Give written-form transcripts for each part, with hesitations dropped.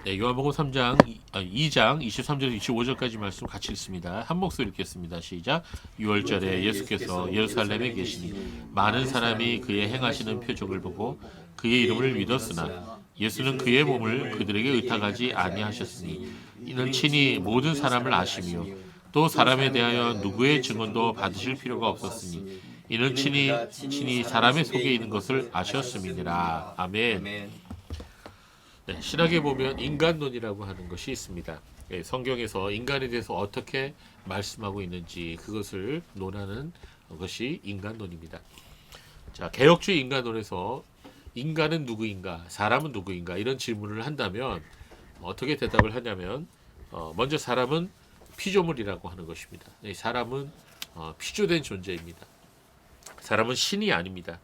네, 요한복음 2장 23절에서 25절까지 말씀 같이 읽습니다. 한 목소리 읽겠습니다. 시작. 6월절에 예수께서 예루살렘에 계시니 많은 사람이 그의 행하시는 표적을 보고 그의 이름을 믿었으나 예수는 그의 몸을 그들에게 의탁하지 아니하셨으니 이는 친히 모든 사람을 아시며 또 사람에 대하여 누구의 증언도 받으실 필요가 없었으니 이는 친히 사람의 속에 있는 것을 아셨음이니라. 아멘. 네, 신학에 보면 인간론이라고 하는 것이 있습니다. 예, 성경에서 인간에 대해서 어떻게 말씀하고 있는지 그것을 논하는 것이 인간론입니다. 자, 개혁주의 인간론에서 인간은 누구인가, 사람은 누구인가 이런 질문을 한다면 어떻게 대답을 하냐면 먼저 사람은 피조물이라고 하는 것입니다. 사람은 피조된 존재입니다. 사람은 신이 아닙니다.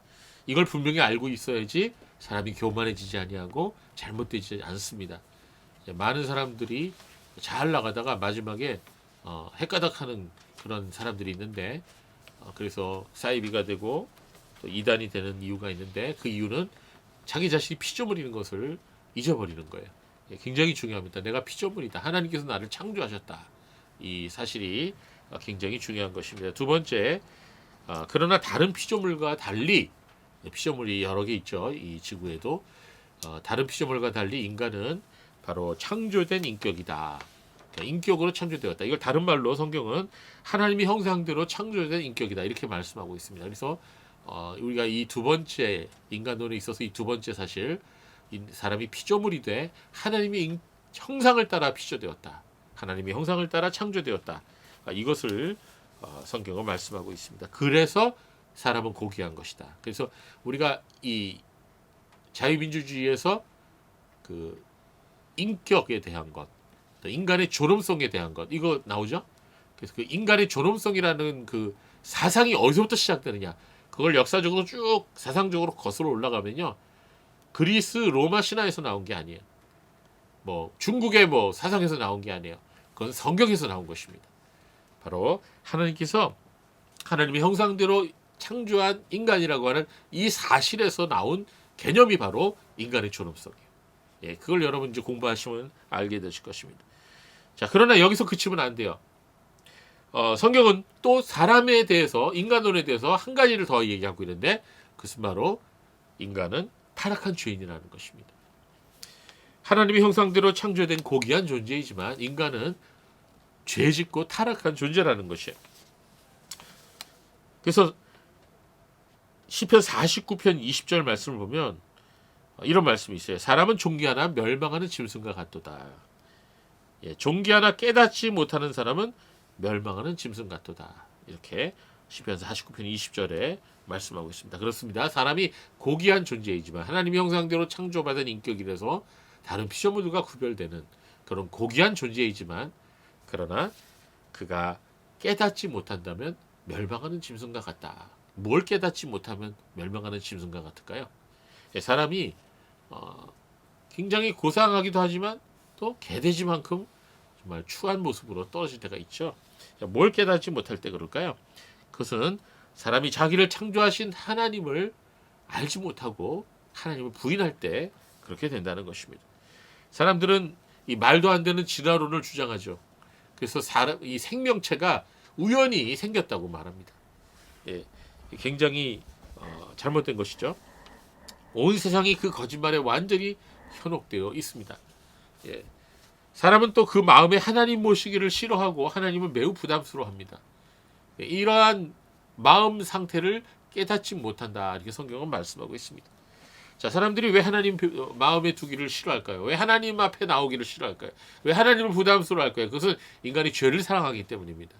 이걸 분명히 알고 있어야지 사람이 교만해지지 아니하고 잘못되지 않습니다. 많은 사람들이 잘 나가다가 마지막에 헷가닥하는 그런 사람들이 있는데 그래서 사이비가 되고 또 이단이 되는 이유가 있는데 그 이유는 자기 자신이 피조물인 것을 잊어버리는 거예요. 굉장히 중요합니다. 내가 피조물이다. 하나님께서 나를 창조하셨다. 이 사실이 굉장히 중요한 것입니다. 두 번째, 그러나 다른 피조물과 달리 피조물이 여러 개 있죠. 이 지구에도 다른 피조물과 달리 인간은 바로 창조된 인격이다. 인격으로 창조되었다. 이걸 다른 말로 성경은 하나님의 형상대로 창조된 인격이다. 이렇게 말씀하고 있습니다. 그래서 우리가 이 두 번째 인간론에 있어서 이 두 번째 사실 사람이 피조물이 돼 하나님의 형상을 따라 피조되었다. 하나님의 형상을 따라 창조되었다. 이것을 성경은 말씀하고 있습니다. 그래서 사람은 고귀한 것이다. 그래서 우리가 이 자유민주주의에서 그 인격에 대한 것, 인간의 존엄성에 대한 것, 이거 나오죠? 그래서 그 인간의 존엄성이라는 그 사상이 어디서부터 시작되느냐? 그걸 역사적으로 쭉 사상적으로 거슬러 올라가면요, 그리스 로마 신화에서 나온 게 아니에요. 뭐 중국의 뭐 사상에서 나온 게 아니에요. 그건 성경에서 나온 것입니다. 바로 하나님께서 하나님의 형상대로 창조한 인간이라고 하는 이 사실에서 나온 개념이 바로 인간의 존엄성이에요. 예, 그걸 여러분 이제 공부하시면 알게 되실 것입니다. 자, 그러나 여기서 그치면 안 돼요. 성경은 또 사람에 대해서, 인간론에 대해서 한 가지를 더 얘기하고 있는데 그것은 바로 인간은 타락한 죄인이라는 것입니다. 하나님의 형상대로 창조된 고귀한 존재이지만 인간은 죄짓고 타락한 존재라는 것이에요. 그래서 시편 49편 20절 말씀을 보면 이런 말씀이 있어요. 사람은 존귀하나 멸망하는 짐승과 같도다. 예, 존귀하나 깨닫지 못하는 사람은 멸망하는 짐승 같도다. 이렇게 시편 49편 20절에 말씀하고 있습니다. 그렇습니다. 사람이 고귀한 존재이지만 하나님의 형상대로 창조받은 인격이라서 다른 피조물들과 구별되는 그런 고귀한 존재이지만 그러나 그가 깨닫지 못한다면 멸망하는 짐승과 같다. 뭘 깨닫지 못하면 멸망하는 짐승과 같을까요? 사람이 굉장히 고상하기도 하지만 또 개돼지만큼 정말 추한 모습으로 떨어질 때가 있죠. 뭘 깨닫지 못할 때 그럴까요? 그것은 사람이 자기를 창조하신 하나님을 알지 못하고 하나님을 부인할 때 그렇게 된다는 것입니다. 사람들은 이 말도 안 되는 진화론을 주장하죠. 그래서 이 생명체가 우연히 생겼다고 말합니다. 예, 굉장히 잘못된 것이죠. 온 세상이 그 거짓말에 완전히 현혹되어 있습니다. 예, 사람은 또 그 마음에 하나님 모시기를 싫어하고 하나님을 매우 부담스러워합니다. 예, 이러한 마음 상태를 깨닫지 못한다. 이렇게 성경은 말씀하고 있습니다. 자, 사람들이 왜 하나님 마음에 두기를 싫어할까요? 왜 하나님 앞에 나오기를 싫어할까요? 왜 하나님을 부담스러워할까요? 그것은 인간이 죄를 사랑하기 때문입니다.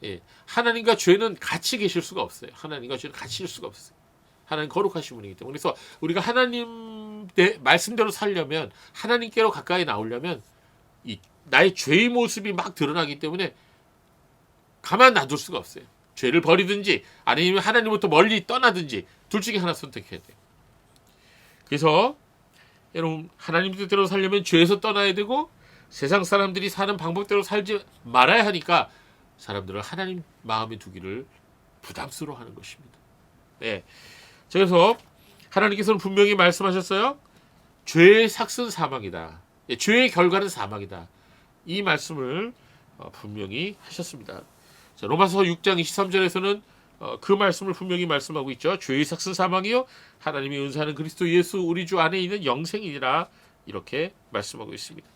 예, 하나님과 죄는 같이 계실 수가 없어요. 하나님과 죄는 같이 있을 수가 없어요. 하나님 거룩하신 분이기 때문에. 그래서 우리가 하나님 말씀대로 살려면, 하나님께로 가까이 나오려면 나의 죄의 모습이 막 드러나기 때문에 가만 놔둘 수가 없어요. 죄를 버리든지 아니면 하나님부터 멀리 떠나든지 둘 중에 하나 선택해야 돼요. 그래서 여러분, 하나님 뜻대로 살려면 죄에서 떠나야 되고 세상 사람들이 사는 방법대로 살지 말아야 하니까 사람들은 하나님 마음에 두기를 부담스러워하는 것입니다. 네. 그래서 하나님께서는 분명히 말씀하셨어요. 죄의 삭은 사망이다. 죄의 결과는 사망이다. 이 말씀을 분명히 하셨습니다. 자, 로마서 6장 23절에서는 그 말씀을 분명히 말씀하고 있죠. 죄의 삭은 사망이요 하나님의 은사는 그리스도 예수 우리 주 안에 있는 영생이니라 이렇게 말씀하고 있습니다.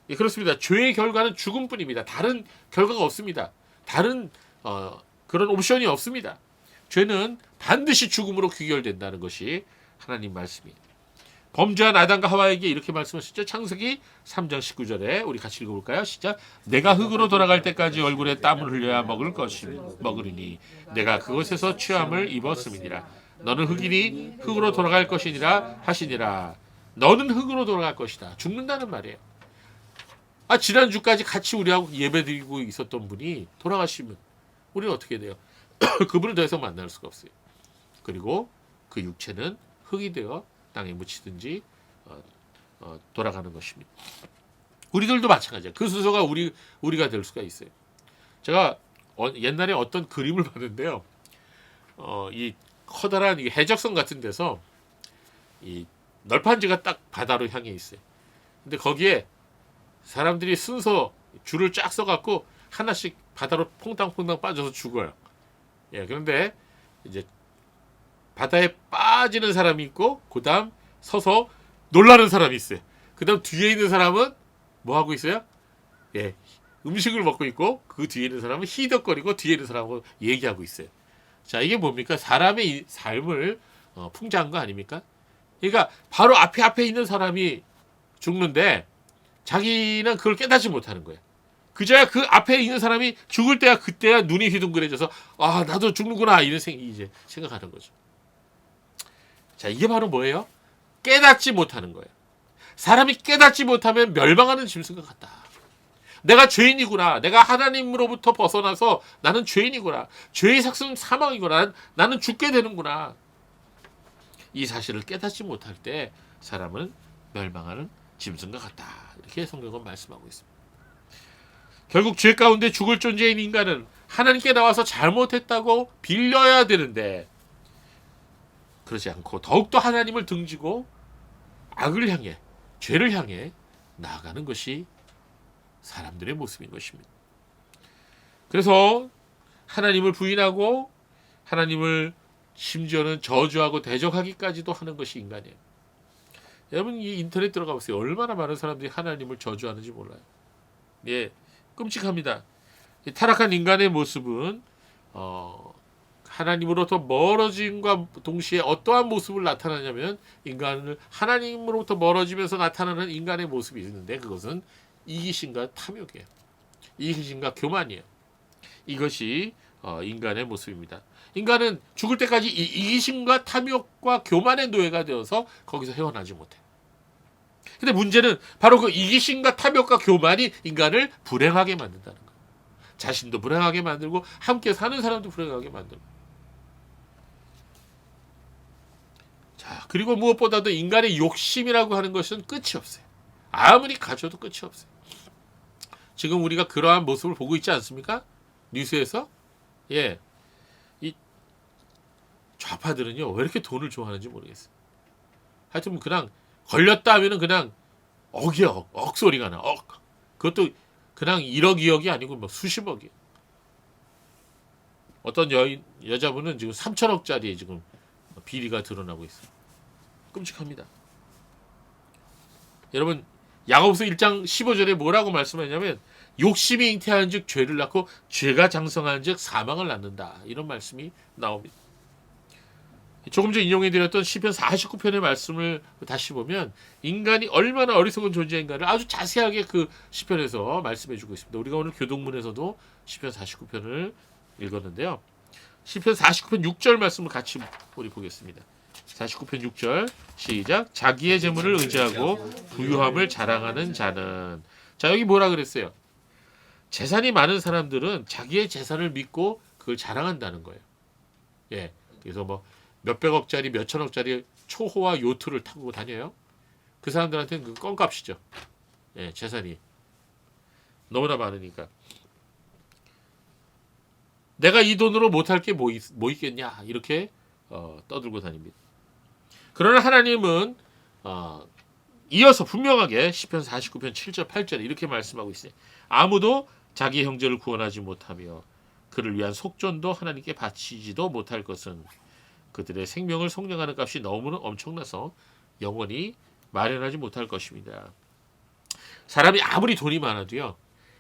예, 그렇습니다. 죄의 결과는 죽음뿐입니다. 다른 결과가 없습니다. 다른 그런 옵션이 없습니다. 죄는 반드시 죽음으로 귀결된다는 것이 하나님 말씀이에요. 범죄한 아담과 하와에게 이렇게 말씀하셨죠. 창세기 3장 19절에 우리 같이 읽어볼까요? 시작. 내가 흙으로 돌아갈 때까지 얼굴에 땀을 흘려야 먹으리니 내가 그것에서 취함을 입었음이니라. 너는 흙이니 흙으로 돌아갈 것이니라 하시니라. 너는 흙으로 돌아갈 것이다. 죽는다는 말이에요. 지난주까지 같이 우리하고 예배드리고 있었던 분이 돌아가시면 우리는 어떻게 돼요? 그분을 더 이상 만날 수가 없어요. 그리고 그 육체는 흙이 되어 땅에 묻히든지 돌아가는 것입니다. 우리들도 마찬가지야. 그 순서가 우리가 될 수가 있어요. 제가 옛날에 어떤 그림을 봤는데요. 이 커다란 해적선 같은 데서 이 널판지가 딱 바다로 향해 있어요. 근데 거기에 사람들이 순서 줄을 쫙 써갖고 하나씩 바다로 퐁당퐁당 빠져서 죽어요. 예, 그런데 이제 바다에 빠지는 사람이 있고 그 다음 서서 놀라는 사람이 있어요. 그 다음 뒤에 있는 사람은 뭐 하고 있어요? 예, 음식을 먹고 있고 그 뒤에 있는 사람은 히덕거리고 뒤에 있는 사람하고 얘기하고 있어요. 자, 이게 뭡니까? 사람의 삶을 풍자한 거 아닙니까? 그러니까 바로 앞에 있는 사람이 죽는데 자기는 그걸 깨닫지 못하는 거예요. 그저야 그 앞에 있는 사람이 죽을 때야 그때야 눈이 휘둥그레져서 나도 죽는구나 이런 이제 생각하는 거죠. 자, 이게 바로 뭐예요? 깨닫지 못하는 거예요. 사람이 깨닫지 못하면 멸망하는 짐승과 같다. 내가 죄인이구나. 내가 하나님으로부터 벗어나서 나는 죄인이구나. 죄의 삭은 사망이구나. 나는 죽게 되는구나. 이 사실을 깨닫지 못할 때 사람은 멸망하는 짐승과 같다. 이렇게 성경은 말씀하고 있습니다. 결국 죄 가운데 죽을 존재인 인간은 하나님께 나와서 잘못했다고 빌려야 되는데 그러지 않고 더욱더 하나님을 등지고 악을 향해 죄를 향해 나아가는 것이 사람들의 모습인 것입니다. 그래서 하나님을 부인하고 하나님을 심지어는 저주하고 대적하기까지도 하는 것이 인간이에요. 여러분 이 인터넷 들어가 보세요. 얼마나 많은 사람들이 하나님을 저주하는지 몰라요. 예, 끔찍합니다. 타락한 인간의 모습은 하나님으로부터 멀어짐과 동시에 어떠한 모습을 나타나냐면 인간을 하나님으로부터 멀어지면서 나타나는 인간의 모습이 있는데 그것은 이기심과 탐욕이에요. 이기심과 교만이에요. 이것이 인간의 모습입니다. 인간은 죽을 때까지 이기심과 탐욕과 교만의 노예가 되어서 거기서 헤어나지 못해요. 근데 문제는 바로 그 이기심과 탐욕과 교만이 인간을 불행하게 만든다는 거예요. 자신도 불행하게 만들고 함께 사는 사람도 불행하게 만들고. 자, 그리고 무엇보다도 인간의 욕심이라고 하는 것은 끝이 없어요. 아무리 가져도 끝이 없어요. 지금 우리가 그러한 모습을 보고 있지 않습니까? 뉴스에서. 예, 이 좌파들은요 왜 이렇게 돈을 좋아하는지 모르겠어요. 하여튼 그냥 걸렸다 하면은 그냥 억소리가 나. 그것도 그냥 1억 2억이 아니고 뭐 수십억이에요. 어떤 여자분은 지금 3천억짜리에 지금 비리가 드러나고 있어요. 끔찍합니다. 여러분 야고보서 1장 15절에 뭐라고 말씀하냐면 욕심이 잉태하는 즉 죄를 낳고 죄가 장성하는 즉 사망을 낳는다. 이런 말씀이 나옵니다. 조금 전 인용해드렸던 시편 49편의 말씀을 다시 보면 인간이 얼마나 어리석은 존재인가를 아주 자세하게 그 시편에서 말씀해주고 있습니다. 우리가 오늘 교동문에서도 시편 49편을 읽었는데요. 시편 49편 6절 말씀을 같이 우리 보겠습니다. 49편 6절 시작. 자기의 재물을 의지하고 부유함을 자랑하는 자는. 자, 여기 뭐라 그랬어요? 재산이 많은 사람들은 자기의 재산을 믿고 그걸 자랑한다는 거예요. 예, 그래서 뭐 몇백억짜리 몇천억짜리 초호화 요트를 타고 다녀요. 그 사람들한테는 그 껌값이죠. 예, 재산이 너무나 많으니까. 내가 이 돈으로 못할 게 뭐 있겠냐 이렇게 떠들고 다닙니다. 그러나 하나님은 이어서 분명하게 시편 49편 7절 8절에 이렇게 말씀하고 있어요. 아무도 자기 형제를 구원하지 못하며 그를 위한 속전도 하나님께 바치지도 못할 것은 그들의 생명을 속량하는 값이 너무나 엄청나서 영원히 마련하지 못할 것입니다. 사람이 아무리 돈이 많아도요,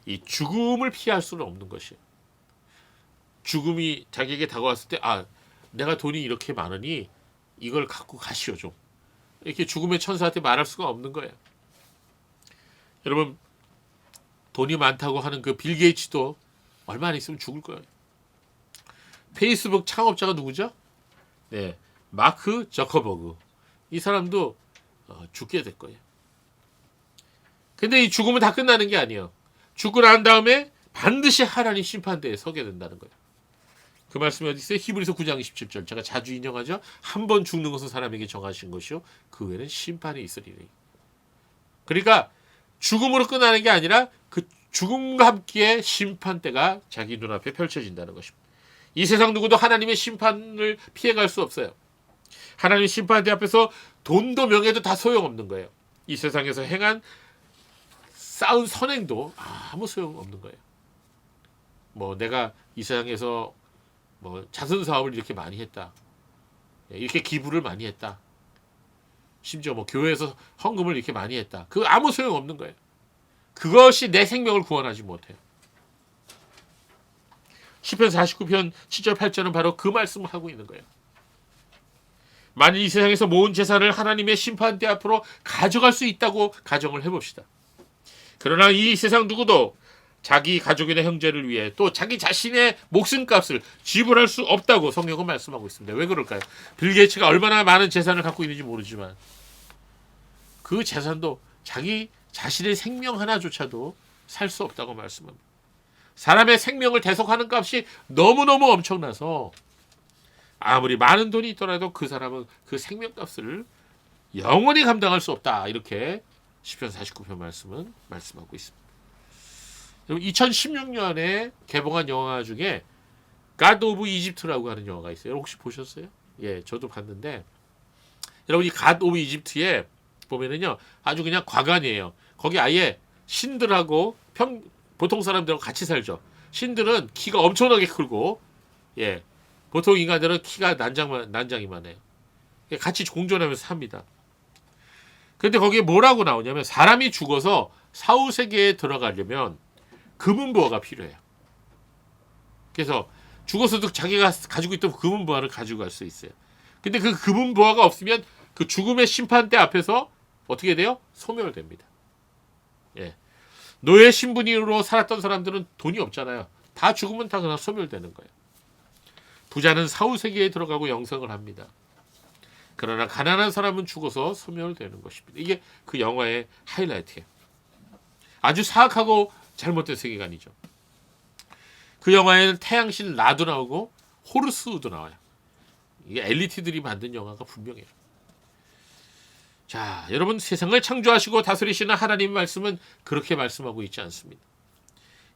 이 죽음을 피할 수는 없는 것이에요. 죽음이 자기에게 다가왔을 때, 내가 돈이 이렇게 많으니 이걸 갖고 가시오 좀. 이렇게 죽음의 천사한테 말할 수가 없는 거예요. 여러분, 돈이 많다고 하는 그 빌 게이츠도 얼마 안 있으면 죽을 거예요. 페이스북 창업자가 누구죠? 네, 마크 저커버그. 이 사람도 죽게 될 거예요. 근데 이 죽음은 다 끝나는 게 아니에요. 죽고 난 다음에 반드시 하나님 심판대에 서게 된다는 거예요. 그 말씀이 어디 있어요? 히브리서 9장 27절. 제가 자주 인용하죠. 한 번 죽는 것은 사람에게 정하신 것이요, 그 외에는 심판이 있으리니. 그러니까 죽음으로 끝나는 게 아니라 그 죽음과 함께 심판대가 자기 눈앞에 펼쳐진다는 것입니다. 이 세상 누구도 하나님의 심판을 피해갈 수 없어요. 하나님 심판대 앞에서 돈도 명예도 다 소용없는 거예요. 이 세상에서 행한 쌓은 선행도 아무 소용없는 거예요. 뭐 내가 이 세상에서 뭐 자선 사업을 이렇게 많이 했다, 이렇게 기부를 많이 했다, 심지어 뭐 교회에서 헌금을 이렇게 많이 했다, 그거 아무 소용없는 거예요. 그것이 내 생명을 구원하지 못해요. 시편 49편 7절 8절은 바로 그 말씀을 하고 있는 거예요. 만일 이 세상에서 모은 재산을 하나님의 심판대 앞으로 가져갈 수 있다고 가정을 해봅시다. 그러나 이 세상 누구도 자기 가족이나 형제를 위해 또 자기 자신의 목숨값을 지불할 수 없다고 성경은 말씀하고 있습니다. 왜 그럴까요? 빌 게이츠가 얼마나 많은 재산을 갖고 있는지 모르지만 그 재산도 자기 자신의 생명 하나조차도 살 수 없다고 말씀합니다. 사람의 생명을 대속하는 값이 너무너무 엄청나서 아무리 많은 돈이 있더라도 그 사람은 그 생명값을 영원히 감당할 수 없다. 이렇게 시편 49편 말씀은 말씀하고 있습니다. 2016년에 개봉한 영화 중에 God of Egypt라고 하는 영화가 있어요. 여러분 혹시 보셨어요? 예, 저도 봤는데 여러분 이 God of Egypt에 보면은요, 아주 그냥 과관이에요. 거기 아예 신들하고 보통 사람들하고 같이 살죠. 신들은 키가 엄청나게 크고, 예, 보통 인간들은 키가 난장이만 해요. 같이 공존하면서 삽니다. 근데 거기에 뭐라고 나오냐면 사람이 죽어서 사후세계에 들어가려면 금은보화가 필요해요. 그래서 죽어서도 자기가 가지고 있던 금은보화를 가지고 갈 수 있어요. 근데 그 금은보화가 없으면 그 죽음의 심판대 앞에서 어떻게 돼요? 소멸됩니다. 예. 노예 신분으로 살았던 사람들은 돈이 없잖아요. 다 죽으면 다 그냥 소멸되는 거예요. 부자는 사후세계에 들어가고 영생을 합니다. 그러나 가난한 사람은 죽어서 소멸되는 것입니다. 이게 그 영화의 하이라이트예요. 아주 사악하고 잘못된 세계관이죠. 그 영화에는 태양신 라도 나오고 호르스도 나와요. 이게 엘리트들이 만든 영화가 분명해요. 자, 여러분, 세상을 창조하시고 다스리시는 하나님 말씀은 그렇게 말씀하고 있지 않습니다.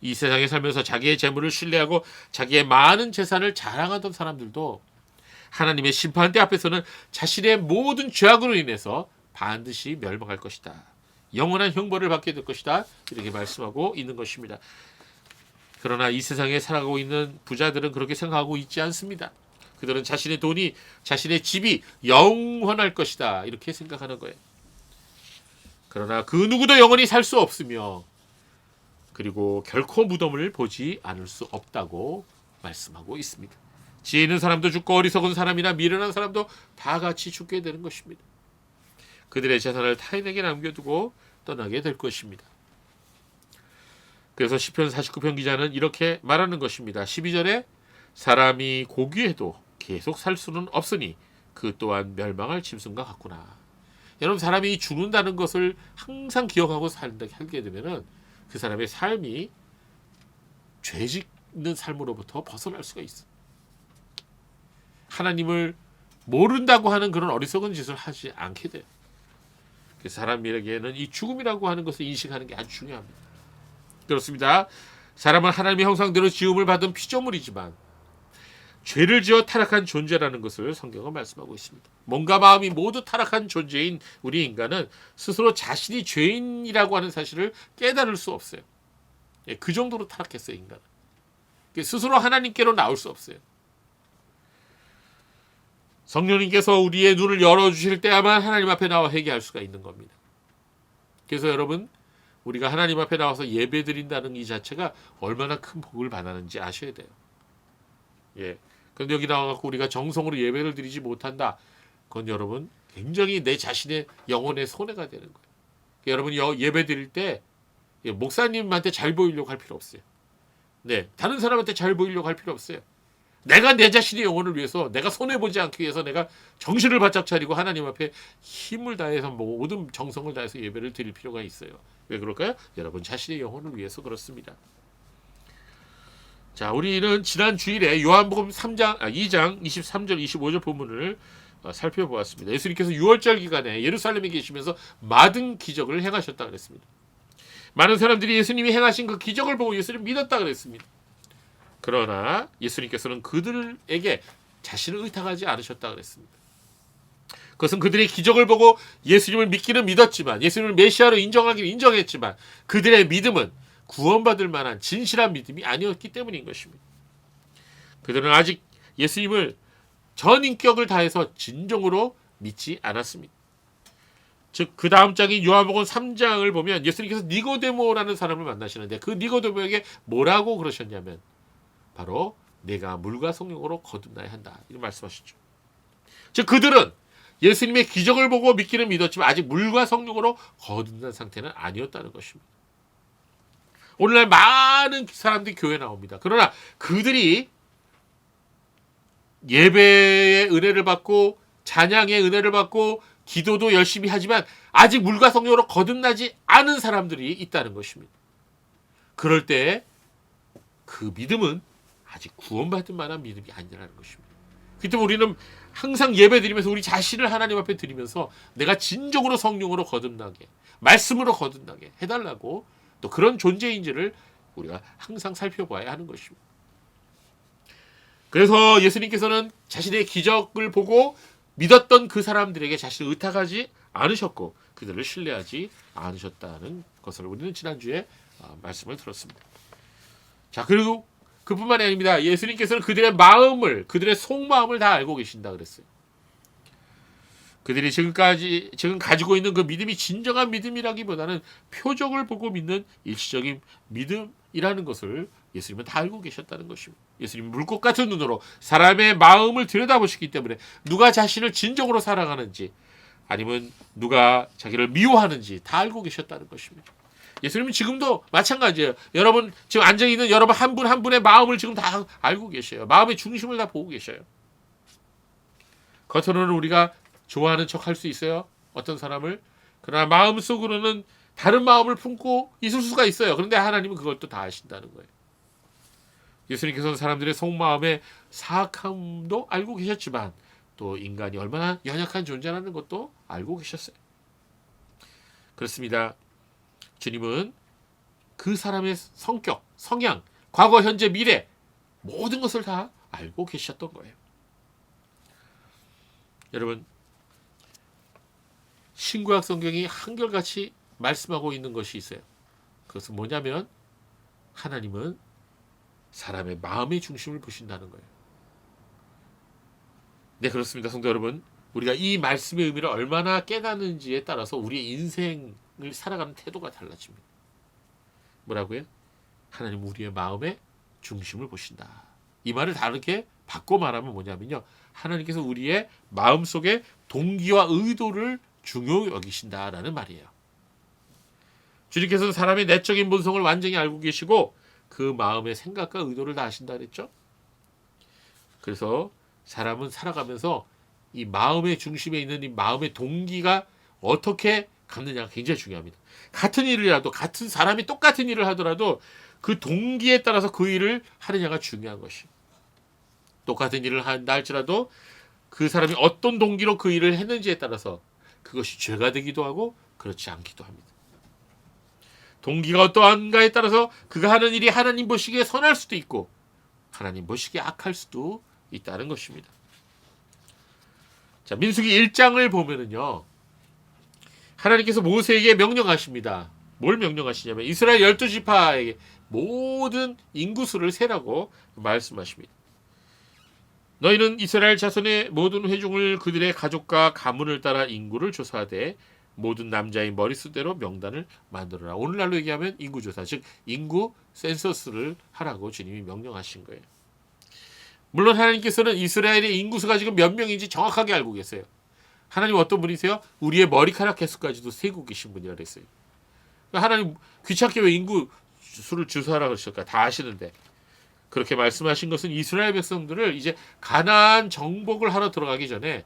이 세상에 살면서 자기의 재물을 신뢰하고 자기의 많은 재산을 자랑하던 사람들도 하나님의 심판대 앞에서는 자신의 모든 죄악으로 인해서 반드시 멸망할 것이다. 영원한 형벌을 받게 될 것이다. 이렇게 말씀하고 있는 것입니다. 그러나 이 세상에 살아가고 있는 부자들은 그렇게 생각하고 있지 않습니다. 그들은 자신의 돈이, 자신의 집이 영원할 것이다. 이렇게 생각하는 거예요. 그러나 그 누구도 영원히 살 수 없으며 그리고 결코 무덤을 보지 않을 수 없다고 말씀하고 있습니다. 지혜 있는 사람도 죽고 어리석은 사람이나 미련한 사람도 다 같이 죽게 되는 것입니다. 그들의 재산을 타인에게 남겨두고 떠나게 될 것입니다. 그래서 시편 49편 기자는 이렇게 말하는 것입니다. 12절에 사람이 고귀해도 계속 살 수는 없으니 그 또한 멸망할 짐승과 같구나. 여러분, 사람이 죽는다는 것을 항상 기억하고 살게 되면은 그 사람의 삶이 죄 짓는 삶으로부터 벗어날 수가 있어. 하나님을 모른다고 하는 그런 어리석은 짓을 하지 않게 돼요. 그 사람에게는 이 죽음이라고 하는 것을 인식하는 게 아주 중요합니다. 그렇습니다. 사람은 하나님의 형상대로 지음을 받은 피조물이지만 죄를 지어 타락한 존재라는 것을 성경은 말씀하고 있습니다. 몸과 마음이 모두 타락한 존재인 우리 인간은 스스로 자신이 죄인이라고 하는 사실을 깨달을 수 없어요. 그 정도로 타락했어요, 인간은. 스스로 하나님께로 나올 수 없어요. 성령님께서 우리의 눈을 열어주실 때야만 하나님 앞에 나와 회개할 수가 있는 겁니다. 그래서 여러분, 우리가 하나님 앞에 나와서 예배 드린다는 이 자체가 얼마나 큰 복을 받았는지 아셔야 돼요. 예. 그런데 여기 나와갖고 우리가 정성으로 예배를 드리지 못한다. 그건 여러분 굉장히 내 자신의 영혼의 손해가 되는 거예요. 여러분 예배 드릴 때 목사님한테 잘 보이려고 할 필요 없어요. 네, 다른 사람한테 잘 보이려고 할 필요 없어요. 내가 내 자신의 영혼을 위해서, 내가 손해보지 않기 위해서 내가 정신을 바짝 차리고 하나님 앞에 힘을 다해서 모든 정성을 다해서 예배를 드릴 필요가 있어요. 왜 그럴까요? 여러분 자신의 영혼을 위해서 그렇습니다. 자, 우리는 지난 주일에 요한복음 2장 23절 25절 본문을 살펴보았습니다. 예수님께서 6월절 기간에 예루살렘에 계시면서 많은 기적을 행하셨다 그랬습니다. 많은 사람들이 예수님이 행하신 그 기적을 보고 예수님을 믿었다 그랬습니다. 그러나 예수님께서는 그들에게 자신을 의탁하지 않으셨다 그랬습니다. 그것은 그들의 기적을 보고 예수님을 믿기는 믿었지만, 예수님을 메시아로 인정하기는 인정했지만, 그들의 믿음은 구원받을 만한 진실한 믿음이 아니었기 때문인 것입니다. 그들은 아직 예수님을 전 인격을 다해서 진정으로 믿지 않았습니다. 즉, 그 다음 장인 요한복음 3장을 보면 예수님께서 니고데모라는 사람을 만나시는데, 그 니고데모에게 뭐라고 그러셨냐면 바로 내가 물과 성령으로 거듭나야 한다, 이렇게 말씀하셨죠. 즉, 그들은 예수님의 기적을 보고 믿기는 믿었지만 아직 물과 성령으로 거듭난 상태는 아니었다는 것입니다. 오늘날 많은 사람들이 교회에 나옵니다. 그러나 그들이 예배의 은혜를 받고 찬양의 은혜를 받고 기도도 열심히 하지만 아직 물과 성령으로 거듭나지 않은 사람들이 있다는 것입니다. 그럴 때 그 믿음은 아직 구원받을 만한 믿음이 아니라는 것입니다. 그렇기 때문에 우리는 항상 예배 드리면서 우리 자신을 하나님 앞에 드리면서 내가 진정으로 성령으로 거듭나게, 말씀으로 거듭나게 해달라고, 또 그런 존재인지를 우리가 항상 살펴봐야 하는 것입니다. 그래서 예수님께서는 자신의 기적을 보고 믿었던 그 사람들에게 자신을 의탁하지 않으셨고 그들을 신뢰하지 않으셨다는 것을 우리는 지난주에 말씀을 들었습니다. 자, 그리고 그뿐만이 아닙니다. 예수님께서는 그들의 마음을, 그들의 속마음을 다 알고 계신다 그랬어요. 그들이 지금 가지고 있는 그 믿음이 진정한 믿음이라기보다는 표적을 보고 믿는 일시적인 믿음이라는 것을 예수님은 다 알고 계셨다는 것입니다. 예수님은 물꽃 같은 눈으로 사람의 마음을 들여다보시기 때문에 누가 자신을 진정으로 사랑하는지 아니면 누가 자기를 미워하는지 다 알고 계셨다는 것입니다. 예수님은 지금도 마찬가지예요. 여러분 지금 앉아있는 여러분 한 분 한 분의 마음을 지금 다 알고 계셔요. 마음의 중심을 다 보고 계셔요. 겉으로는 우리가 좋아하는 척 할 수 있어요. 어떤 사람을. 그러나 마음속으로는 다른 마음을 품고 있을 수가 있어요. 그런데 하나님은 그걸 또 다 아신다는 거예요. 예수님께서는 사람들의 속마음의 사악함도 알고 계셨지만 또 인간이 얼마나 연약한 존재라는 것도 알고 계셨어요. 그렇습니다. 주님은 그 사람의 성격, 성향, 과거, 현재, 미래 모든 것을 다 알고 계셨던 거예요. 여러분, 신구약 성경이 한결같이 말씀하고 있는 것이 있어요. 그것은 뭐냐면 하나님은 사람의 마음의 중심을 보신다는 거예요. 네, 그렇습니다. 성도 여러분, 우리가 이 말씀의 의미를 얼마나 깨닫는지에 따라서 우리의 인생을 살아가는 태도가 달라집니다. 뭐라고요? 하나님 우리의 마음의 중심을 보신다. 이 말을 다르게 바꿔 말하면 뭐냐면요, 하나님께서 우리의 마음속의 동기와 의도를 중요히 여기신다라는 말이에요. 주님께서는 사람의 내적인 본성을 완전히 알고 계시고 그 마음의 생각과 의도를 다 아신다 그랬죠. 그래서 사람은 살아가면서 이 마음의 중심에 있는 이 마음의 동기가 어떻게 갖느냐가 굉장히 중요합니다. 같은 일이라도, 같은 사람이 똑같은 일을 하더라도 그 동기에 따라서 그 일을 하느냐가 중요한 것이에요. 똑같은 일을 한다 할지라도 그 사람이 어떤 동기로 그 일을 했는지에 따라서 그것이 죄가 되기도 하고 그렇지 않기도 합니다. 동기가 어떠한가에 따라서 그가 하는 일이 하나님 보시기에 선할 수도 있고 하나님 보시기에 악할 수도 있다는 것입니다. 자, 민수기 1장을 보면은요. 하나님께서 모세에게 명령하십니다. 뭘 명령하시냐면 이스라엘 12지파에게 모든 인구수를 세라고 말씀하십니다. 너희는 이스라엘 자손의 모든 회중을 그들의 가족과 가문을 따라 인구를 조사하되 모든 남자의 머릿수대로 명단을 만들어라. 오늘날로 얘기하면 인구조사, 즉 인구 센서스를 하라고 주님이 명령하신 거예요. 물론 하나님께서는 이스라엘의 인구수가 지금 몇 명인지 정확하게 알고 계세요. 하나님 어떤 분이세요? 우리의 머리카락 개수까지도 세고 계신 분이라 그랬어요. 하나님 귀찮게 왜 인구수를 조사하라고 그러실까? 다 아시는데. 그렇게 말씀하신 것은 이스라엘 백성들을 이제 가나안 정복을 하러 들어가기 전에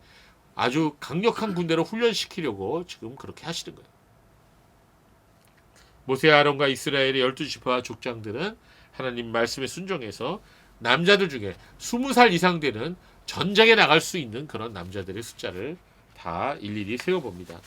아주 강력한 군대로 훈련시키려고 지금 그렇게 하시는 거예요. 모세 아론과 이스라엘의 12지파 족장들은 하나님 말씀에 순종해서 남자들 중에 20살 이상 되는 전쟁에 나갈 수 있는 그런 남자들의 숫자를 다 일일이 세워봅니다.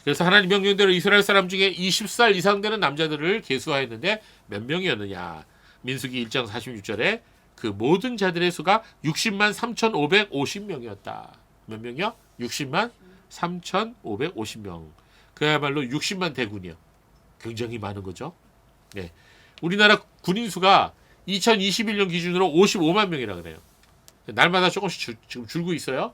그래서 하나님 명령대로 이스라엘 사람 중에 20살 이상 되는 남자들을 계수하였는데 몇 명이었느냐? 민수기 1장 46절에 그 모든 자들의 수가 60만 3,550명이었다. 몇 명이요? 60만 3,550명. 그야말로 60만 대군이요. 굉장히 많은 거죠. 네. 우리나라 군인 수가 2021년 기준으로 55만 명이라 그래요. 날마다 조금씩 지금 줄고 있어요.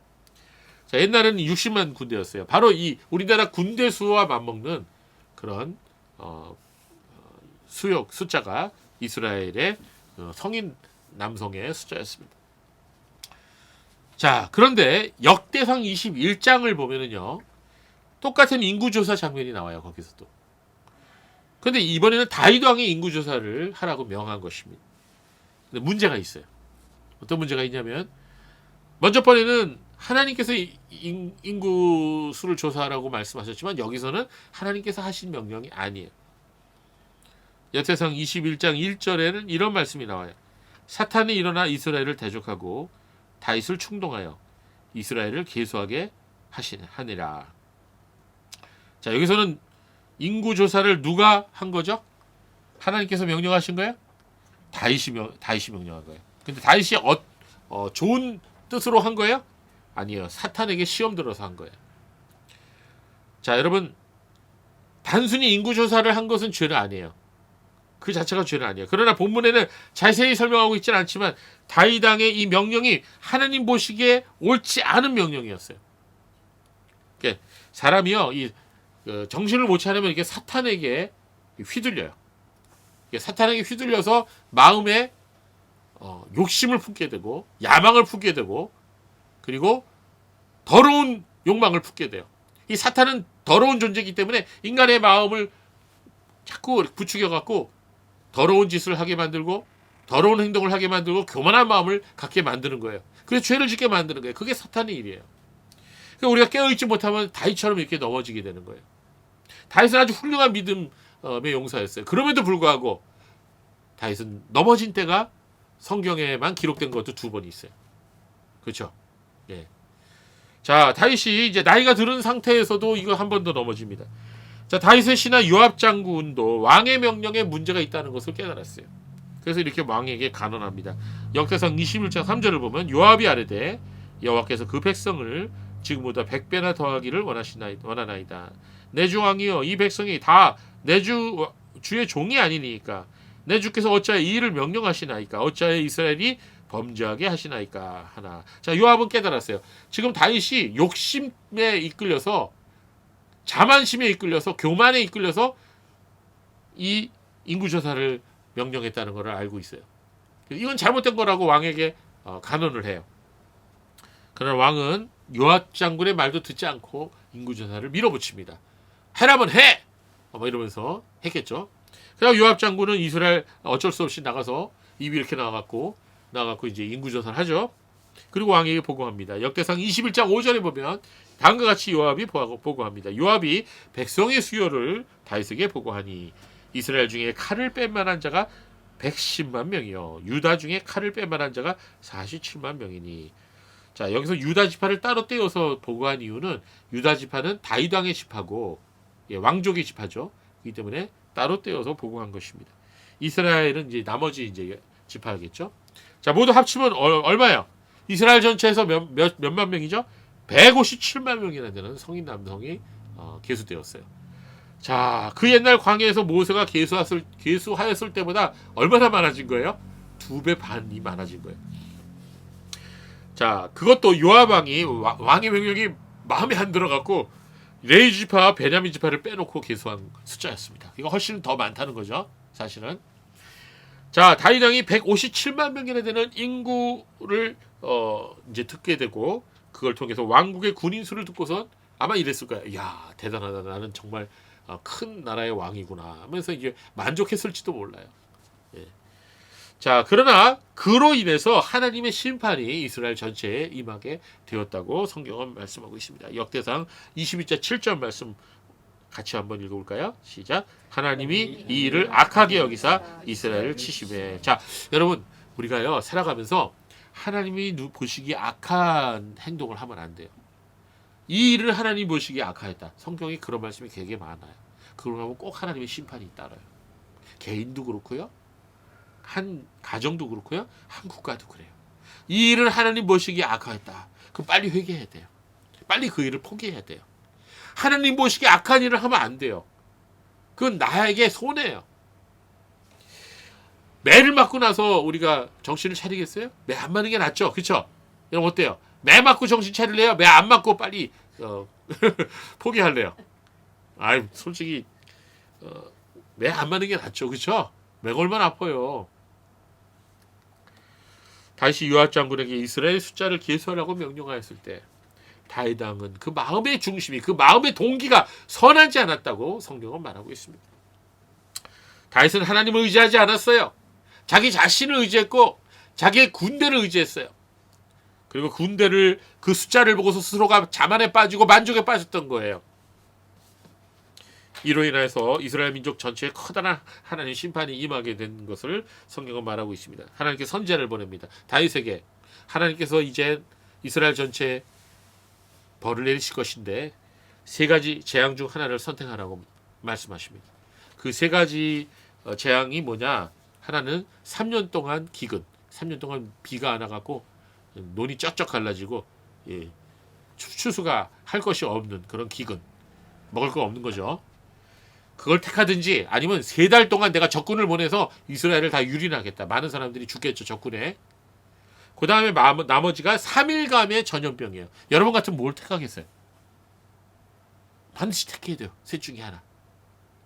자, 옛날에는 60만 군대였어요. 바로 이 우리나라 군대 수와 맞먹는 그런 수역 숫자가 이스라엘의 성인 남성의 숫자였습니다. 자, 그런데 역대상 21장을 보면은요, 똑같은 인구조사 장면이 나와요. 거기서도. 그런데 이번에는 다윗 왕의 인구조사를 하라고 명한 것입니다. 근데 문제가 있어요. 어떤 문제가 있냐면, 먼저 번에는 하나님께서 인구수를 조사하라고 말씀하셨지만 여기서는 하나님께서 하신 명령이 아니에요. 역대상 21장 1절에는 이런 말씀이 나와요. 사탄이 일어나 이스라엘을 대적하고 다윗을 충동하여 이스라엘을 계수하게 하니라. 자, 여기서는 인구조사를 누가 한 거죠? 하나님께서 명령하신 거예요? 다윗이 명령한 거예요. 근데 다윗이 좋은 뜻으로 한 거예요? 아니에요. 사탄에게 시험 들어서 한 거예요. 자, 여러분, 단순히 인구조사를 한 것은 죄는 아니에요. 그 자체가 죄는 아니에요. 그러나 본문에는 자세히 설명하고 있지는 않지만 다윗 왕의 이 명령이 하나님 보시기에 옳지 않은 명령이었어요. 그러니까 사람이요, 정신을 못 차리면 이게 사탄에게 휘둘려요. 사탄에게 휘둘려서 마음에 욕심을 품게 되고 야망을 품게 되고 그리고 더러운 욕망을 품게 돼요. 이 사탄은 더러운 존재이기 때문에 인간의 마음을 자꾸 부추겨 갖고 더러운 짓을 하게 만들고 더러운 행동을 하게 만들고 교만한 마음을 갖게 만드는 거예요. 그래서 죄를 짓게 만드는 거예요. 그게 사탄의 일이에요. 그러니까 우리가 깨어있지 못하면 다윗처럼 이렇게 넘어지게 되는 거예요. 다윗은 아주 훌륭한 믿음의 용사였어요. 그럼에도 불구하고 다윗은 넘어진 때가 성경에만 기록된 것도 2번 있어요. 그렇죠? 예. 자, 다윗이 이제 나이가 들은 상태에서도 이거 한 번 더 넘어집니다. 자, 다윗의 신하 요압 장군도 왕의 명령에 문제가 있다는 것을 깨달았어요. 그래서 이렇게 왕에게 간언합니다. 역대상 21장 3절을 보면 요압이 아뢰되 여호와께서 그 백성을 지금보다 100배나 더하기를 원하나이다. 내 주 왕이여, 이 백성이 다 내 주의 종이 아니니까 내 주께서 어찌하여 이 일을 명령하시나이까? 어찌하여 이스라엘이 범죄하게 하시나이까? 하나. 자, 요압은 깨달았어요. 지금 다윗이 욕심에 이끌려서 자만심에 이끌려서 교만에 이끌려서 이 인구조사를 명령했다는 것을 알고 있어요. 이건 잘못된 거라고 왕에게 간언을 해요. 그러나 왕은 요압 장군의 말도 듣지 않고 인구조사를 밀어붙입니다. 해라면 해! 이러면서 했겠죠. 그래서 요압 장군은 이스라엘 어쩔 수 없이 나가서 입이 이렇게 나가갖고 이제 인구조사를 하죠. 그리고 왕에게 보고합니다. 역대상 21장 5절에 보면 다음과 같이 요압이 보고합니다. 요압이 백성의 수요를 다윗에게 보고하니 이스라엘 중에 칼을 뺀 만한 자가 110만 명이요 유다 중에 칼을 뺀 만한 자가 47만 명이니. 자, 여기서 유다 지파를 따로 떼어서 보고한 이유는 유다 지파는 다윗 왕의 지파고 왕족의 지파죠. 그렇기 때문에 따로 떼어서 보고한 것입니다. 이스라엘은 이제 나머지 이제 지파겠죠. 자, 모두 합치면 얼마예요? 이스라엘 전체에서 몇만 명이죠? 157만 명이나 되는 성인 남성이 계수되었어요. 자, 그 옛날 광야에서 모세가 계수하였을 때보다 얼마나 많아진 거예요? 2배 반이 많아진 거예요. 자, 그것도 요압 왕이 왕의 명령이 마음에 안 들어갖고 레위 지파와 베냐민 지파를 빼놓고 계수한 숫자였습니다. 이거 훨씬 더 많다는 거죠, 사실은. 자, 다윗 왕이 157만 명이나 되는 인구를 이제 듣게 되고 그걸 통해서 왕국의 군인 수를 듣고선 아마 이랬을 거예요. 이야, 대단하다. 나는 정말 큰 나라의 왕이구나 하면서 이제 만족했을지도 몰라요. 예. 자, 그러나 그로 인해서 하나님의 심판이 이스라엘 전체에 임하게 되었다고 성경은 말씀하고 있습니다. 역대상 22장 7절 말씀 같이 한번 읽어볼까요? 시작. 하나님이 이 일을 악하게 여기사 이스라엘을 치시매. 자, 여러분, 우리가요 살아가면서 하나님이 보시기에 악한 행동을 하면 안 돼요. 이 일을 하나님 보시기에 악하였다. 성경에 그런 말씀이 되게 많아요. 그러면 꼭 하나님의 심판이 따라요. 개인도 그렇고요, 한 가정도 그렇고요, 한 국가도 그래요. 이 일을 하나님 보시기에 악하였다. 그럼 빨리 회개해야 돼요. 빨리 그 일을 포기해야 돼요. 하나님 보시기에 악한 일을 하면 안 돼요. 그건 나에게 손해예요. 매를 맞고 나서 우리가 정신을 차리겠어요? 매 안 맞는 게 낫죠, 그렇죠? 여러분 어때요? 매 맞고 정신 차릴래요? 매 안 맞고 빨리 포기할래요? 아이, 솔직히 매 안 맞는 게 낫죠, 그렇죠? 매가 얼마나 아파요. 다시 요압 장군에게 이스라엘 숫자를 계수하라고 명령하였을 때 다윗 왕은 그 마음의 중심이, 그 마음의 동기가 선하지 않았다고 성경은 말하고 있습니다. 다윗은 하나님을 의지하지 않았어요. 자기 자신을 의지했고 자기의 군대를 의지했어요. 그리고 군대를, 그 숫자를 보고서 스스로가 자만에 빠지고 만족에 빠졌던 거예요. 이로 인해서 이스라엘 민족 전체에 커다란 하나님의 심판이 임하게 된 것을 성경은 말하고 있습니다. 하나님께서 선지자를 보냅니다. 다윗에게 하나님께서 이제 이스라엘 전체에 벌을 내리실 것인데 세 가지 재앙 중 하나를 선택하라고 말씀하십니다. 그 세 가지 재앙이 뭐냐? 하나는 3년 동안 기근, 3년 동안 비가 안 와갖고 논이 쩍쩍 갈라지고, 예, 추수가 할 것이 없는 그런 기근, 먹을 거 없는 거죠. 그걸 택하든지 아니면 3달 동안 내가 적군을 보내서 이스라엘을 다 유린하겠다. 많은 사람들이 죽겠죠, 적군에. 그 다음에 나머지가 3일간의 전염병이에요. 여러분 같으면 뭘 택하겠어요? 반드시 택해야 돼요. 셋 중에 하나.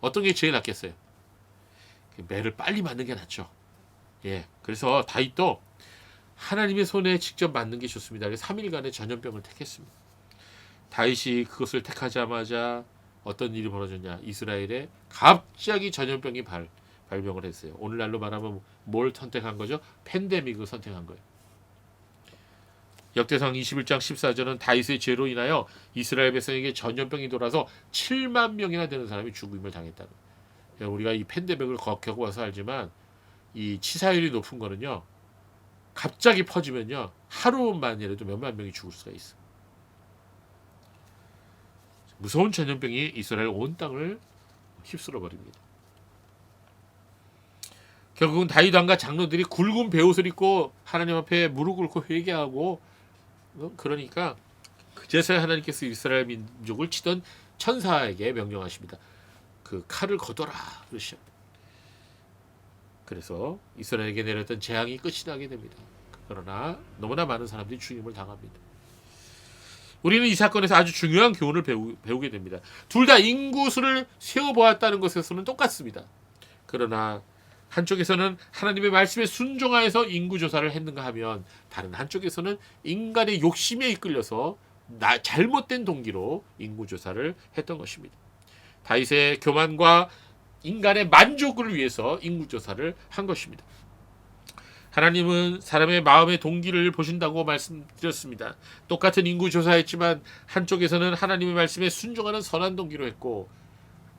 어떤 게 제일 낫겠어요? 매를 빨리 맞는 게 낫죠. 예, 그래서 다윗도 하나님의 손에 직접 맞는 게 좋습니다. 그래서 3일간의 전염병을 택했습니다. 다윗이 그것을 택하자마자 어떤 일이 벌어졌냐? 이스라엘에 갑자기 전염병이 발병을 했어요. 오늘날로 말하면 뭘 선택한 거죠? 팬데믹을 선택한 거예요. 역대상 21장 14절은 다윗의 죄로 인하여 이스라엘 백성에게 전염병이 돌아서 7만 명이나 되는 사람이 죽음을 당했다는 거예요. 우리가 이 팬데믹을 겪어와서 알지만 이 치사율이 높은 거는요, 갑자기 퍼지면요 하루만이라도 몇만 명이 죽을 수가 있어. 무서운 전염병이 이스라엘 온 땅을 휩쓸어 버립니다. 결국은 다윗 왕과 장로들이 굵은 베옷을 입고 하나님 앞에 무릎 꿇고 회개하고, 그러니까 그제서야 하나님께서 이스라엘 민족을 치던 천사에게 명령하십니다. 그 칼을 거둬라 그러시죠. 그래서 이스라엘에게 내렸던 재앙이 끝이 나게 됩니다. 그러나 너무나 많은 사람들이 죽임을 당합니다. 우리는 이 사건에서 아주 중요한 교훈을 배우게 됩니다. 둘 다 인구수를 세어보았다는 것에서는 똑같습니다. 그러나 한쪽에서는 하나님의 말씀에 순종하여서 인구조사를 했는가 하면 다른 한쪽에서는 인간의 욕심에 이끌려서 잘못된 동기로 인구조사를 했던 것입니다. 다윗의 교만과 인간의 만족을 위해서 인구조사를 한 것입니다. 하나님은 사람의 마음의 동기를 보신다고 말씀드렸습니다. 똑같은 인구조사했지만 한쪽에서는 하나님의 말씀에 순종하는 선한 동기로 했고,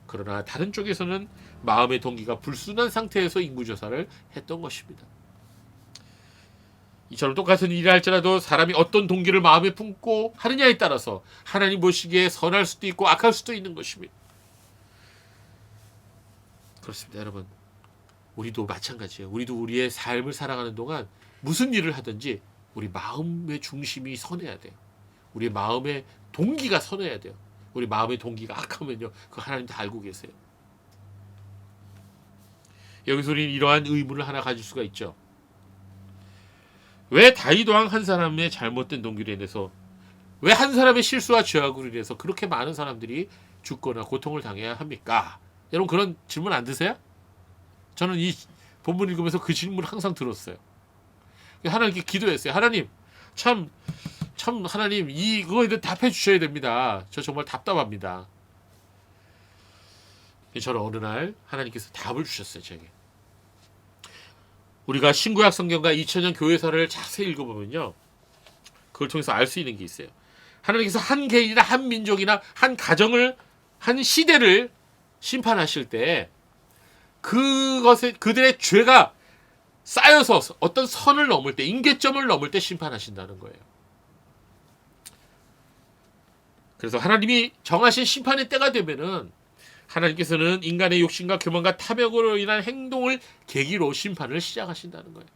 그러나 다른 쪽에서는 마음의 동기가 불순한 상태에서 인구조사를 했던 것입니다. 이처럼 똑같은 일을 할지라도 사람이 어떤 동기를 마음에 품고 하느냐에 따라서 하나님 보시기에 선할 수도 있고 악할 수도 있는 것입니다. 그렇습니다, 여러분. 우리도 마찬가지예요. 우리도 우리의 삶을 살아가는 동안 무슨 일을 하든지 우리 마음의 중심이 선해야 돼요. 우리 마음의 동기가 선해야 돼요. 우리 마음의 동기가 악하면요, 그 하나님 다 알고 계세요. 여기서 우리는 이러한 의문을 하나 가질 수가 있죠. 왜 다윗 왕 한 사람의 잘못된 동기로 인해서, 왜 한 사람의 실수와 죄악으로 인해서 그렇게 많은 사람들이 죽거나 고통을 당해야 합니까? 여러분, 그런 질문 안 드세요? 저는 이 본문 읽으면서 그 질문을 항상 들었어요. 하나님께 기도했어요. 하나님, 참 하나님, 이거에 대해 답해 주셔야 됩니다. 저 정말 답답합니다. 저는 어느 날 하나님께서 답을 주셨어요, 제게. 우리가 신구약 성경과 2000년 교회사를 자세히 읽어보면요, 그걸 통해서 알 수 있는 게 있어요. 하나님께서 한 개인이나 한 민족이나 한 가정을, 한 시대를 심판하실 때 그들의 죄가 쌓여서 어떤 선을 넘을 때, 임계점을 넘을 때 심판하신다는 거예요. 그래서 하나님이 정하신 심판의 때가 되면은 하나님께서는 인간의 욕심과 교만과 탐욕으로 인한 행동을 계기로 심판을 시작하신다는 거예요.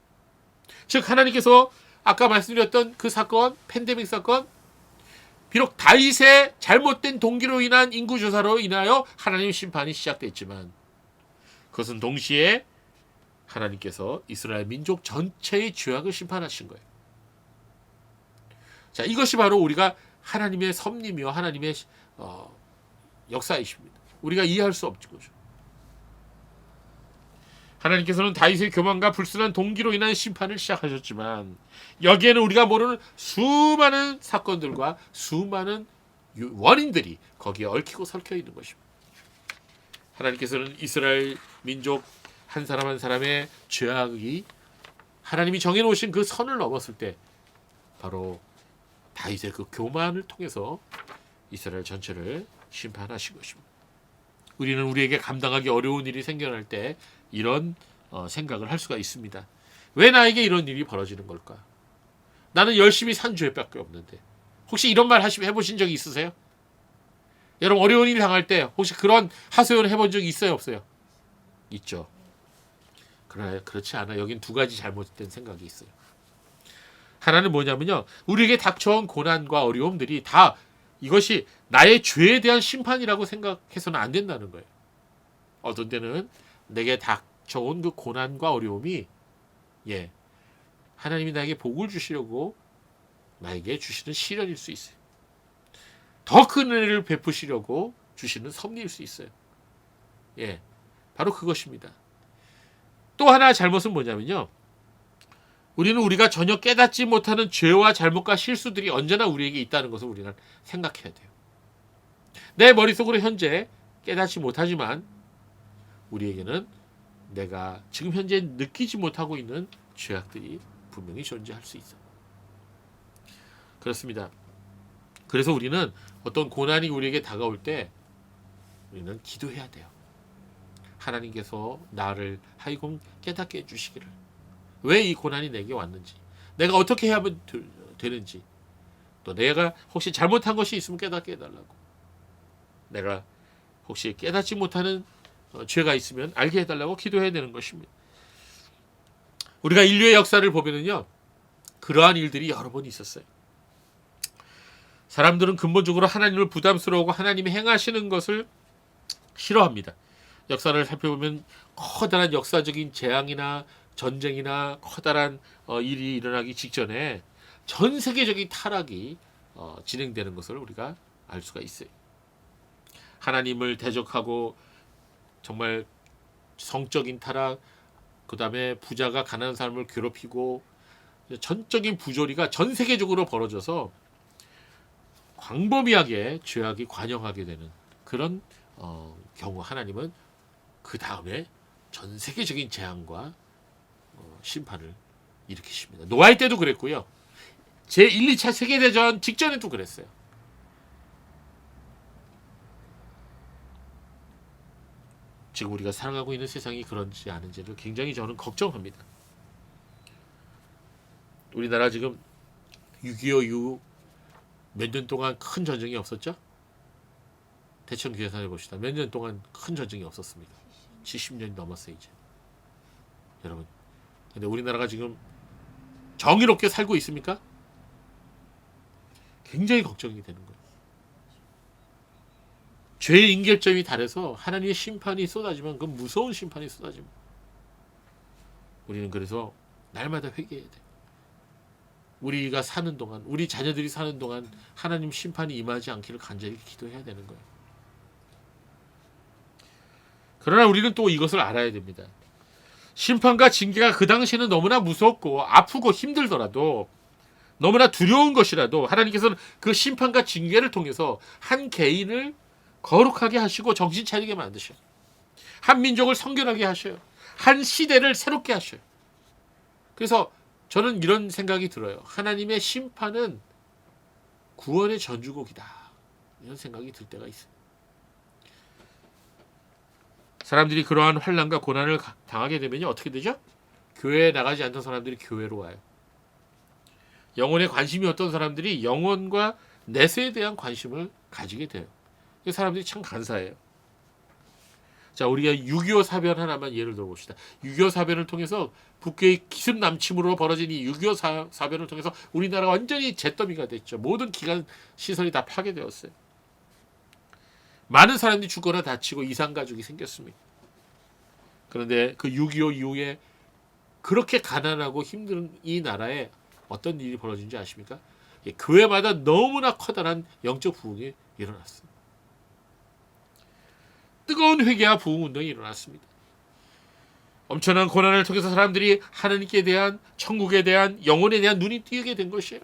즉, 하나님께서 아까 말씀드렸던 그 사건, 팬데믹 사건, 비록 다윗의 잘못된 동기로 인한 인구조사로 인하여 하나님 심판이 시작됐지만, 그것은 동시에 하나님께서 이스라엘 민족 전체의 죄악을 심판하신 거예요. 자, 이것이 바로 우리가 하나님의 섭리며 하나님의 역사이십니다. 우리가 이해할 수 없죠. 하나님께서는 다윗의 교만과 불순한 동기로 인한 심판을 시작하셨지만, 여기에는 우리가 모르는 수많은 사건들과 수많은 원인들이 거기에 얽히고 설켜 있는 것입니다. 하나님께서는 이스라엘 민족 한 사람 한 사람의 죄악이 하나님이 정해놓으신 그 선을 넘었을 때 바로 다윗의 그 교만을 통해서 이스라엘 전체를 심판하신 것입니다. 우리는 우리에게 감당하기 어려운 일이 생겨날 때 이런 생각을 할 수가 있습니다. 왜 나에게 이런 일이 벌어지는 걸까? 나는 열심히 산 죄밖에 없는데. 혹시 이런 말 해보신 적이 있으세요? 여러분, 어려운 일 당할 때 혹시 그런 하소연을 해본 적이 있어요, 없어요? 있죠. 그러나 그렇지 않아. 여긴 두 가지 잘못된 생각이 있어요. 하나는 뭐냐면요, 우리에게 닥쳐온 고난과 어려움들이 다 이것이 나의 죄에 대한 심판이라고 생각해서는 안 된다는 거예요. 어떤 때는 내게 닥쳐온 그 고난과 어려움이 하나님이 나에게 복을 주시려고 나에게 주시는 시련일 수 있어요. 더 큰 은혜를 베푸시려고 주시는 섭리일 수 있어요. 바로 그것입니다. 또 하나 잘못은 뭐냐면요, 우리는 우리가 전혀 깨닫지 못하는 죄와 잘못과 실수들이 언제나 우리에게 있다는 것을 우리는 생각해야 돼요. 내 머릿속으로 현재 깨닫지 못하지만 우리에게는 내가 지금 현재 느끼지 못하고 있는 죄악들이 분명히 존재할 수 있어요. 그렇습니다. 그래서 우리는 어떤 고난이 우리에게 다가올 때 우리는 기도해야 돼요. 하나님께서 나를 하여금 깨닫게 해주시기를, 왜 이 고난이 내게 왔는지, 내가 어떻게 해야 하면 되는지, 또 내가 혹시 잘못한 것이 있으면 깨닫게 해달라고, 내가 혹시 깨닫지 못하는 죄가 있으면 알게 해달라고 기도해야 되는 것입니다. 우리가 인류의 역사를 보면은요, 그러한 일들이 여러 번 있었어요. 사람들은 근본적으로 하나님을 부담스러워하고 하나님이 행하시는 것을 싫어합니다. 역사를 살펴보면 커다란 역사적인 재앙이나 전쟁이나 커다란 일이 일어나기 직전에 전 세계적인 타락이 진행되는 것을 우리가 알 수가 있어요. 하나님을 대적하고 정말 성적인 타락, 그 다음에 부자가 가난한 사람을 괴롭히고 전적인 부조리가 전 세계적으로 벌어져서 광범위하게 죄악이 관영하게 되는 그런 경우, 하나님은 그 다음에 전 세계적인 재앙과 심판을 일으키십니다. 노아의 때도 그랬고요. 제1, 2차 세계대전 직전에도 그랬어요. 지금 우리가 살아가고 있는 세상이 그런지 아닌지를 굉장히 저는 걱정합니다. 우리나라 지금 6.25 이후 몇 년 동안 큰 전쟁이 없었죠? 대충 계산해 봅시다. 몇 년 동안 큰 전쟁이 없었습니다. 70년이 넘었어요, 이제. 여러분, 근데 우리나라가 지금 정의롭게 살고 있습니까? 굉장히 걱정이 되는 거예요. 죄의 임계점이 달해서 하나님의 심판이 쏟아지면 그건 무서운 심판이 쏟아집니다. 우리는 그래서 날마다 회개해야 돼. 우리가 사는 동안, 우리 자녀들이 사는 동안 하나님 심판이 임하지 않기를 간절히 기도해야 되는 거예요. 그러나 우리는 또 이것을 알아야 됩니다. 심판과 징계가 그 당시에는 너무나 무섭고 아프고 힘들더라도, 너무나 두려운 것이라도 하나님께서는 그 심판과 징계를 통해서 한 개인을 거룩하게 하시고 정신 차리게 만드셔요. 한 민족을 성결하게 하셔요. 한 시대를 새롭게 하셔요. 그래서 저는 이런 생각이 들어요. 하나님의 심판은 구원의 전주곡이다. 이런 생각이 들 때가 있어요. 사람들이 그러한 환난과 고난을 당하게 되면 어떻게 되죠? 교회에 나가지 않던 사람들이 교회로 와요. 영혼에 관심이 없던 사람들이 영혼과 내세에 대한 관심을 가지게 돼요. 사람들이 참 간사해요. 자, 우리가 6.25 사변 하나만 예를 들어봅시다. 6.25 사변을 통해서 북괴의 기습 남침으로 벌어진 이 6.25 사변을 통해서 우리나라가 완전히 잿더미가 됐죠. 모든 기관 시설이 다 파괴되었어요. 많은 사람들이 죽거나 다치고 이산가족이 생겼습니다. 그런데 그 6.25 이후에 그렇게 가난하고 힘든 이 나라에 어떤 일이 벌어진지 아십니까? 교회마다 너무나 커다란 영적 부흥이 일어났습니다. 뜨거운 회개와 부흥 운동이 일어났습니다. 엄청난 고난을 통해서 사람들이 하나님께 대한, 천국에 대한, 영혼에 대한 눈이 띄게 된 것이에요.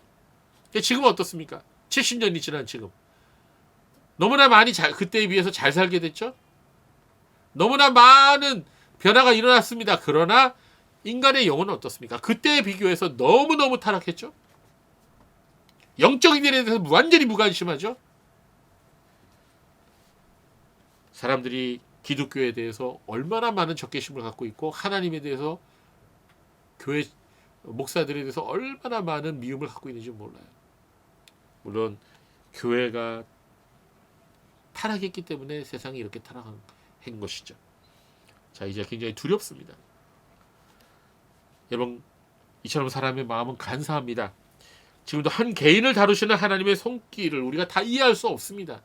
지금은 어떻습니까? 70년이 지난 지금 너무나 많이 그때에 비해서 잘 살게 됐죠. 너무나 많은 변화가 일어났습니다. 그러나 인간의 영혼은 어떻습니까? 그때에 비교해서 너무너무 타락했죠. 영적인 일에 대해서 완전히 무관심하죠. 사람들이 기독교에 대해서 얼마나 많은 적개심을 갖고 있고 하나님에 대해서, 교회 목사들에 대해서 얼마나 많은 미움을 갖고 있는지 몰라요. 물론 교회가 타락했기 때문에 세상이 이렇게 타락한 것이죠. 자, 이제 굉장히 두렵습니다. 여러분, 이처럼 사람의 마음은 간사합니다. 지금도 한 개인을 다루시는 하나님의 손길을 우리가 다 이해할 수 없습니다.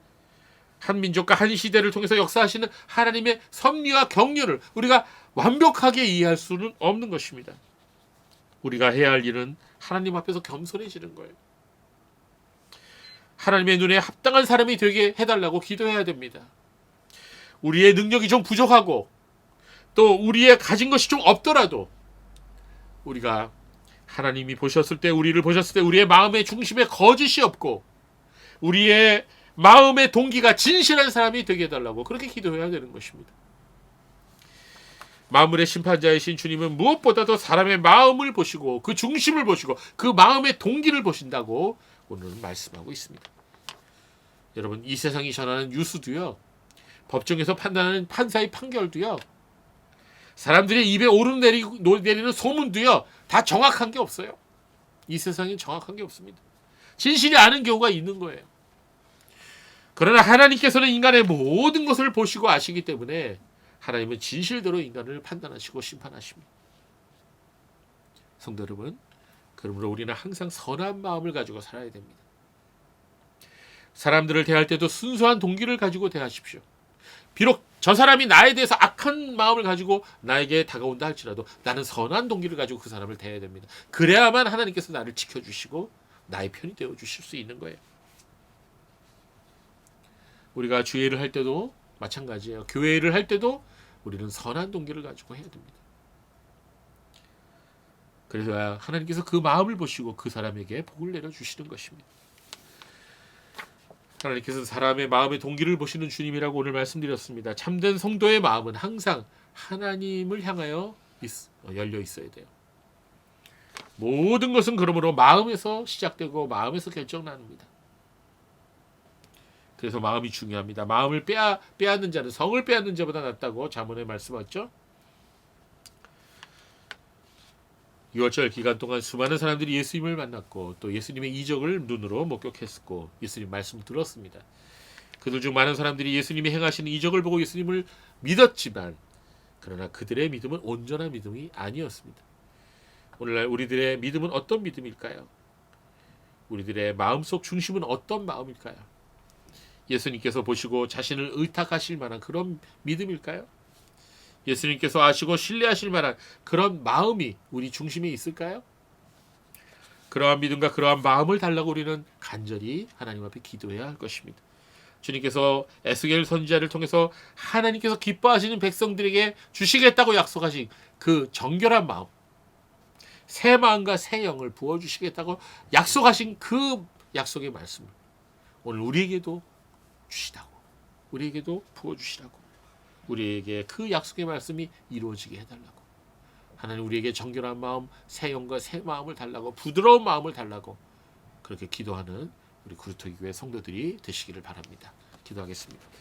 한 민족과 한 시대를 통해서 역사하시는 하나님의 섭리와 경륜을 우리가 완벽하게 이해할 수는 없는 것입니다. 우리가 해야 할 일은 하나님 앞에서 겸손해지는 거예요. 하나님의 눈에 합당한 사람이 되게 해달라고 기도해야 됩니다. 우리의 능력이 좀 부족하고 또 우리의 가진 것이 좀 없더라도 우리가 하나님이 보셨을 때, 우리를 보셨을 때 우리의 마음의 중심에 거짓이 없고 우리의 마음의 동기가 진실한 사람이 되게 해달라고 그렇게 기도해야 되는 것입니다. 만물의 심판자이신 주님은 무엇보다도 사람의 마음을 보시고 그 중심을 보시고 그 마음의 동기를 보신다고 오늘은 말씀하고 있습니다. 여러분, 이 세상이 전하는 뉴스도요, 법정에서 판단하는 판사의 판결도요, 사람들의 입에 오르내리는 소문도요, 다 정확한 게 없어요. 이 세상엔 정확한 게 없습니다. 진실이 아는 경우가 있는 거예요. 그러나 하나님께서는 인간의 모든 것을 보시고 아시기 때문에 하나님은 진실대로 인간을 판단하시고 심판하십니다. 성도 여러분, 그러므로 우리는 항상 선한 마음을 가지고 살아야 됩니다. 사람들을 대할 때도 순수한 동기를 가지고 대하십시오. 비록 저 사람이 나에 대해서 악한 마음을 가지고 나에게 다가온다 할지라도 나는 선한 동기를 가지고 그 사람을 대해야 됩니다. 그래야만 하나님께서 나를 지켜주시고 나의 편이 되어주실 수 있는 거예요. 우리가 주의 일을 할 때도 마찬가지예요. 교회 일을 할 때도 우리는 선한 동기를 가지고 해야 됩니다. 그래서 하나님께서 그 마음을 보시고 그 사람에게 복을 내려주시는 것입니다. 하나님께서 사람의 마음의 동기를 보시는 주님이라고 오늘 말씀드렸습니다. 참된 성도의 마음은 항상 하나님을 향하여 열려 있어야 돼요. 모든 것은 그러므로 마음에서 시작되고 마음에서 결정납니다. 그래서 마음이 중요합니다. 마음을 빼앗는 자는 성을 빼앗는 자보다 낫다고 잠언에 말씀하셨죠. 6월절 기간 동안 수많은 사람들이 예수님을 만났고 또 예수님의 이적을 눈으로 목격했고 예수님 말씀 들었습니다. 그들 중 많은 사람들이 예수님이 행하시는 이적을 보고 예수님을 믿었지만 그러나 그들의 믿음은 온전한 믿음이 아니었습니다. 오늘날 우리들의 믿음은 어떤 믿음일까요? 우리들의 마음속 중심은 어떤 마음일까요? 예수님께서 보시고 자신을 의탁하실 만한 그런 믿음일까요? 예수님께서 아시고 신뢰하실 만한 그런 마음이 우리 중심에 있을까요? 그러한 믿음과 그러한 마음을 달라고 우리는 간절히 하나님 앞에 기도해야 할 것입니다. 주님께서 에스겔 선지자를 통해서 하나님께서 기뻐하시는 백성들에게 주시겠다고 약속하신 그 정결한 마음, 새 마음과 새 영을 부어주시겠다고 약속하신 그 약속의 말씀을 오늘 우리에게도 주시라고, 우리에게도 부어주시라고, 우리에게 그 약속의 말씀이 이루어지게 해달라고, 하나님 우리에게 정결한 마음, 새 영과 새 마음을 달라고, 부드러운 마음을 달라고 그렇게 기도하는 우리 구루터기 교회 성도들이 되시기를 바랍니다. 기도하겠습니다.